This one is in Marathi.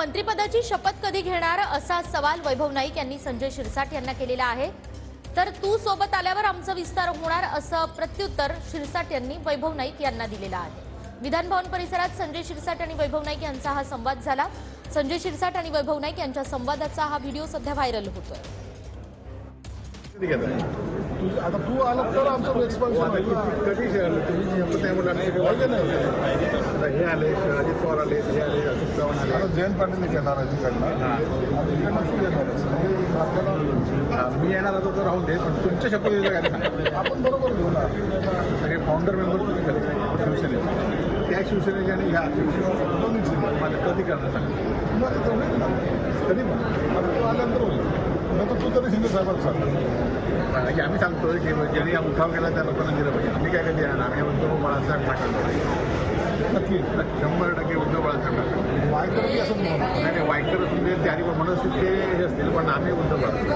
मंत्रिपदाची शपथ कधी घेणार असा सवाल वैभव नाईक यांनी संजय शिरसाट यांना केलेला आहे। तर तू सोबत आल्यावर आमचा विस्तार होणार असं प्रत्युत्तर शिरसाट यांनी वैभव नाईक यांना दिलेलं आहे। विधान भवन परिसरात संजय शिरसाट आणि वैभव नाईक यांचा हा संवाद झाला। संजय शिरसाट आणि वैभव नाईक यांच्या संवादाचा हा व्हिडिओ सध्या व्हायरल होतोय। आता तू आला तर आमचं रेस्पॉन्सिबिलिटी कधी हे आले अजित पवार आले हे आले अशोक चव्हाण आले आता जयंत पाटील येणार आहे तिकडनं आपल्याला मी येणार होतो तर राहून दे पण तुमच्या शपथविधी काय आपण बरोबर घेऊ ना सगळे फाउंडर मेंबर तुम्ही झाले शिवसेनेचे त्या शिवसेनेच्या आणि ह्या दोन्हीचे मला कधी करणार सांगितलं कधी पण तू आल्यानंतर होईल नंतर तू तरी शिंदे साहेबांना सांग आम्ही सांगतोय की ज्यांनी उठाव केला त्या लोकांना दिलं पाहिजे। आम्ही काय कधी आम्ही उद्धव बाळासाहेब ठाकरे नक्की 100% उद्धव बाळासाहेब ठाकरे वायकर असं नाही वायकर असून ते आधी म्हणत असतील ते हे असतील पण आम्ही उद्धव बाळासाहेब